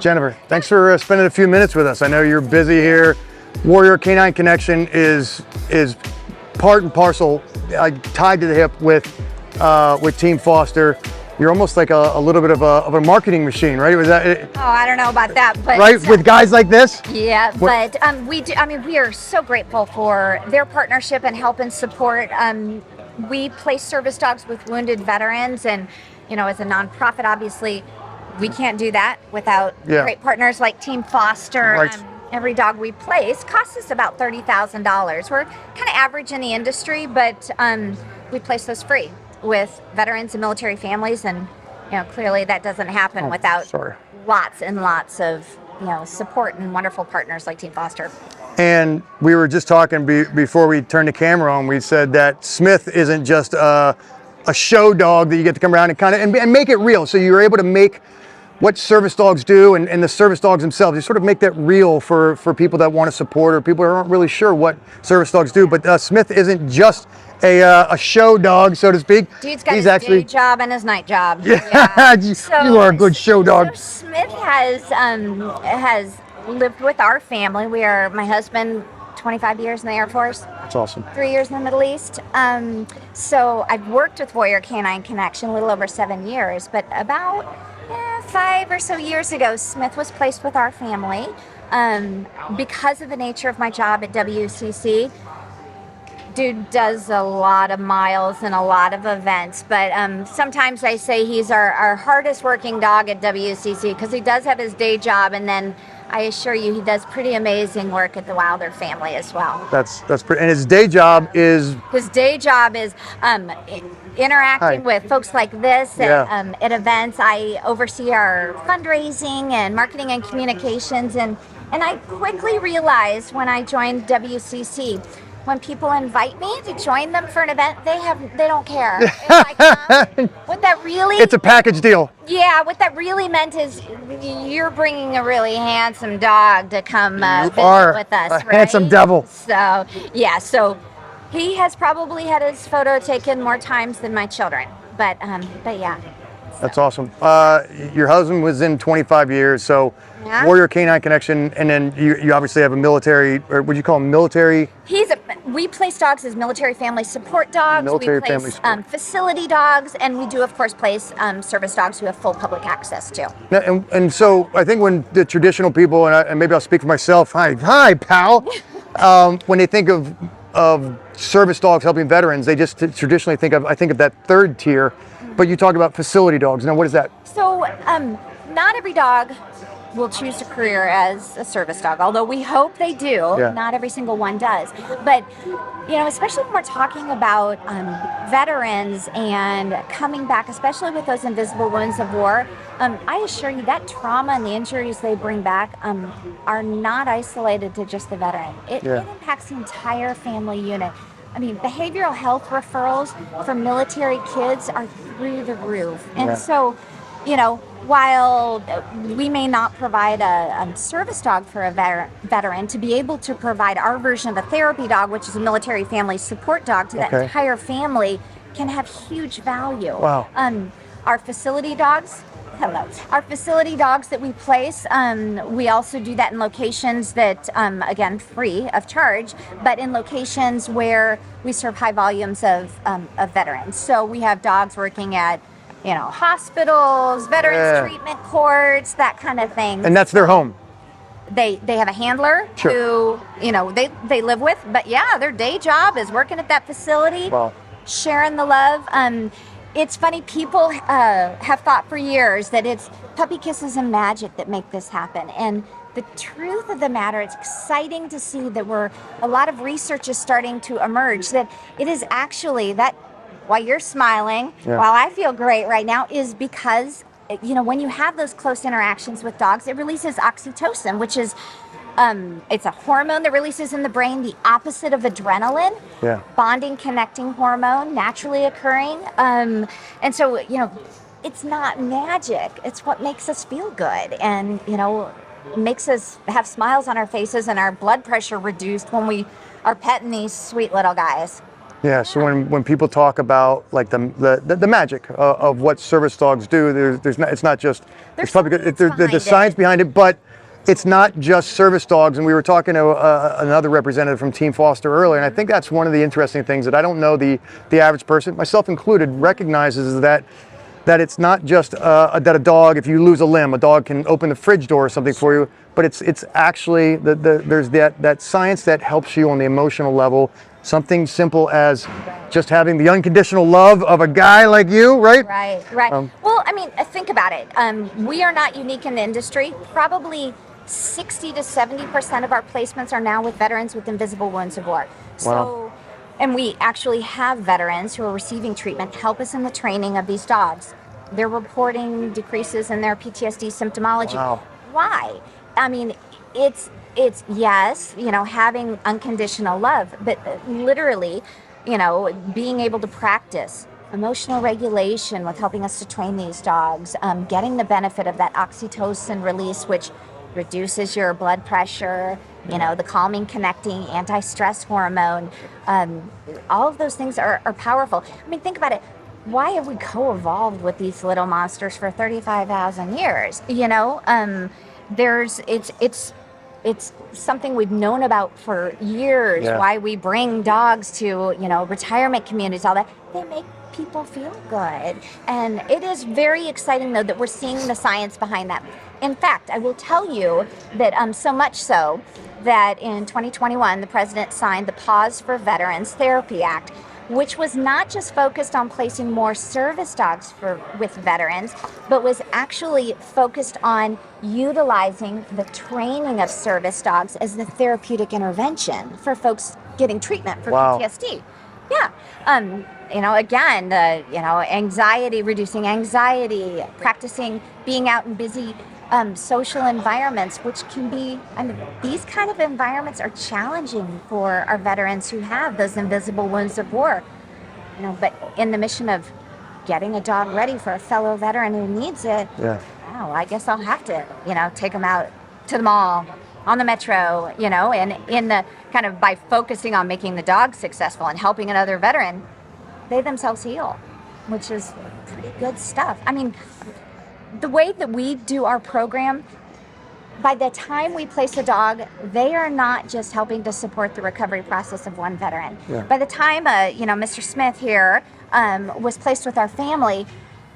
Jennifer, thanks for spending a few minutes with us. I know you're busy here. Warrior Canine Connection is part and parcel, tied to the hip with Team Foster. You're almost like a little bit of a marketing machine, right? Was that? Oh, I don't know about that, but right, with guys like this. Yeah, but we do. I mean, we are so grateful for their partnership and help and support. We place service dogs with wounded veterans, and as a nonprofit, obviously, we can't do that without great partners like Team Foster. Right. Every dog we place costs us about $30,000. We're kind of average in the industry, but we place those free with veterans and military families, and clearly that doesn't happen without lots and lots of support and wonderful partners like Team Foster. And we were just talking before we turned the camera on. We said that Smith isn't just a show dog that you get to come around and make it real. So you're able to make what service dogs do and the service dogs themselves. You sort of make that real for people that want to support or people who aren't really sure what service dogs do. But Smith isn't just a show dog, so to speak. Dude's got his day job and his night job. Yeah, you are a good show dog. So Smith has lived with our family. My husband, 25 years in the Air Force. That's awesome. 3 years in the Middle East. So I've worked with Warrior Canine Connection a little over 7 years, but about 5 or so years ago, Smith was placed with our family. Because of the nature of my job at WCC, dude does a lot of miles and a lot of events, but sometimes I say he's our hardest working dog at WCC because he does have his day job, and then I assure you he does pretty amazing work at the Wilder family as well. That's pretty. And his day job is? His day job is interacting with folks like this at events. I oversee our fundraising and marketing and communications, and I quickly realized when I joined WCC, when people invite me to join them for an event, they don't care. What that really... It's a package deal. Yeah, what that really meant is you're bringing a really handsome dog to come visit with us, right? Handsome devil. So, yeah, so he has probably had his photo taken more times than my children, but yeah. That's awesome. Your husband was in 25 years, so Warrior Canine Connection, and then you obviously have a military, or would you call him military? We place dogs as military family support dogs. Military we place family support. Facility dogs, and we do, of course, place service dogs who have full public access to. Now, and so I think when the traditional people, and maybe I'll speak for myself, hi pal, when they think of service dogs helping veterans, they just traditionally think of that third tier. But you talk about facility dogs. Now, what is that? So, not every dog will choose a career as a service dog, although we hope they do. Yeah. Not every single one does. But, especially when we're talking about veterans and coming back, especially with those invisible wounds of war, I assure you that trauma and the injuries they bring back are not isolated to just the veteran. It impacts the entire family unit. I mean, behavioral health referrals for military kids are through the roof. And so, while we may not provide a service dog for a veteran, to be able to provide our version of a therapy dog, which is a military family support dog to that entire family, can have huge value. Wow. Our facility dogs, our facility dogs that we place, we also do that in locations that, again, free of charge, but in locations where we serve high volumes of veterans. So we have dogs working at, hospitals, veterans treatment courts, that kind of thing. And that's their home. They have a handler who, they live with, but their day job is working at that facility, sharing the love. It's funny, people have thought for years that it's puppy kisses and magic that make this happen. And the truth of the matter, it's exciting to see that a lot of research is starting to emerge, that it is actually that, while you're smiling, while I feel great right now, is because, when you have those close interactions with dogs, it releases oxytocin, which is it's a hormone that releases in the brain, the opposite of adrenaline, bonding, connecting hormone, naturally occurring. And so, it's not magic. It's what makes us feel good and, makes us have smiles on our faces and our blood pressure reduced when we are petting these sweet little guys. Yeah, so when people talk about like the magic of what service dogs do, it's not just There's there's science behind it, but it's not just service dogs. And we were talking to another representative from Team Foster earlier, and I think that's one of the interesting things that I don't know the average person, myself included, recognizes is that it's not just that a dog, if you lose a limb, a dog can open the fridge door or something for you, but it's actually there's that science that helps you on the emotional level. Something simple as just having the unconditional love of a guy like you, right? Right. Well, I mean, think about it. We are not unique in the industry. Probably 60 to 70% of our placements are now with veterans with invisible wounds of war. So, and we actually have veterans who are receiving treatment help us in the training of these dogs. They're reporting decreases in their PTSD symptomology. Wow. Why? I mean, it's yes, having unconditional love, but literally, being able to practice emotional regulation with helping us to train these dogs, getting the benefit of that oxytocin release, which reduces your blood pressure, the calming, connecting, anti-stress hormone. All of those things are powerful. I mean, think about it. Why have we co-evolved with these little monsters for 35,000 years? It's something we've known about for years. Yeah. Why we bring dogs to retirement communities, all that. They make people feel good, and it is very exciting though that we're seeing the science behind that. In fact, I will tell you that so much so that in 2021 the president signed the Pause for Veterans Therapy Act, which was not just focused on placing more service dogs with veterans, but was actually focused on utilizing the training of service dogs as the therapeutic intervention for folks getting treatment for PTSD. Yeah. Again, anxiety, reducing anxiety, practicing being out in busy social environments, which can be, these kind of environments are challenging for our veterans who have those invisible wounds of war. But in the mission of getting a dog ready for a fellow veteran who needs it, I guess I'll have to, take them out to the mall, on the metro, and in the kind of by focusing on making the dog successful and helping another veteran, they themselves heal, which is pretty good stuff. I mean, the way that we do our program, by the time we place a dog, they are not just helping to support the recovery process of one veteran. Yeah. By the time, Mr. Smith here was placed with our family,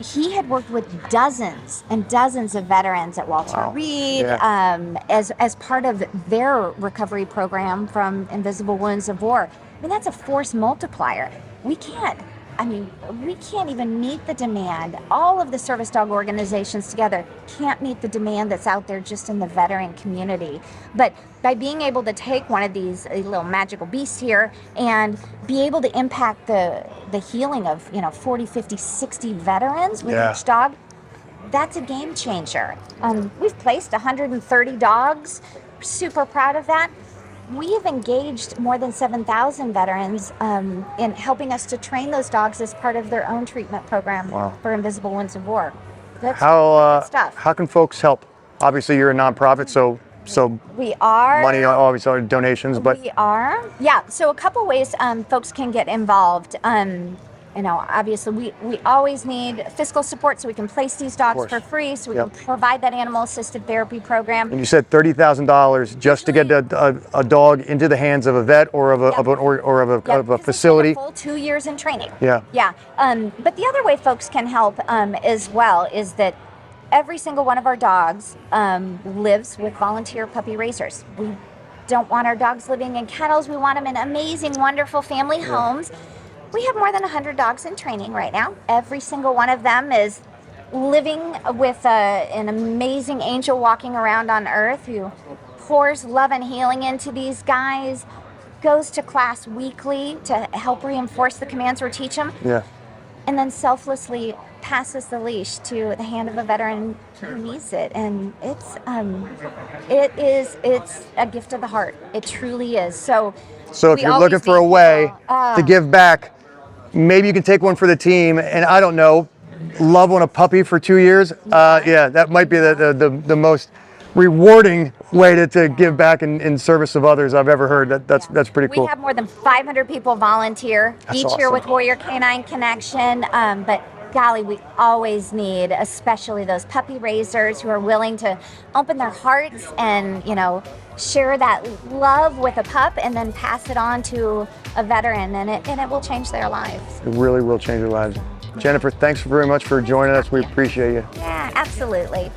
he had worked with dozens and dozens of veterans at Walter Reed as part of their recovery program from invisible wounds of war. I mean, that's a force multiplier. We can't even meet the demand. All of the service dog organizations together can't meet the demand that's out there just in the veteran community. But by being able to take one of these little magical beasts here and be able to impact the healing of 40, 50, 60 veterans with each dog, that's a game changer. We've placed 130 dogs. Super proud of that. We have engaged more than 7,000 veterans in helping us to train those dogs as part of their own treatment program for invisible wounds of war. That's stuff. How can folks help? Obviously, you're a nonprofit, so we are. Money obviously are donations, but we are. Yeah. So a couple ways folks can get involved. Obviously we always need fiscal support so we can place these dogs for free, so we can provide that animal-assisted therapy program. And you said $30,000 just to get a dog into the hands of a vet or of a facility. A full 2 years in training. Yeah. But the other way folks can help as well is that every single one of our dogs lives with volunteer puppy raisers. We don't want our dogs living in kennels. We want them in amazing, wonderful family homes. We have more than 100 dogs in training right now. Every single one of them is living with an amazing angel walking around on earth who pours love and healing into these guys, goes to class weekly to help reinforce the commands we teach them, and then selflessly passes the leash to the hand of a veteran who needs it. And it's a gift of the heart. It truly is. So if you're looking for a way to give back, maybe you can take one for the team, and I don't know, love on a puppy for 2 years. That might be the most rewarding way to give back in service of others I've ever heard. That's pretty cool. We have more than 500 people volunteer That's each year awesome. with Warrior Canine Connection, but golly, we always need, especially those puppy raisers who are willing to open their hearts and, you know, share that love with a pup and then pass it on to a veteran, and it will change their lives. It really will change your lives. Jennifer, thanks very much for joining us. We appreciate you. Yeah, absolutely.